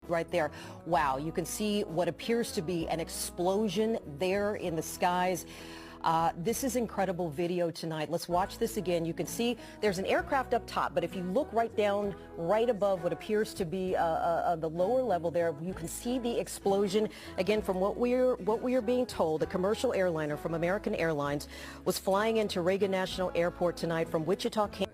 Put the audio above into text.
right there. Wow, you can see what appears to be an explosion there in the skies. This is incredible video tonight. Let's watch this again. You can see there's an aircraft up top, but if you look right down, right above what appears to be the lower level there, you can see the explosion. Again, from what we are being told, a commercial airliner from American Airlines was flying into Reagan National Airport tonight from Wichita, Kansas.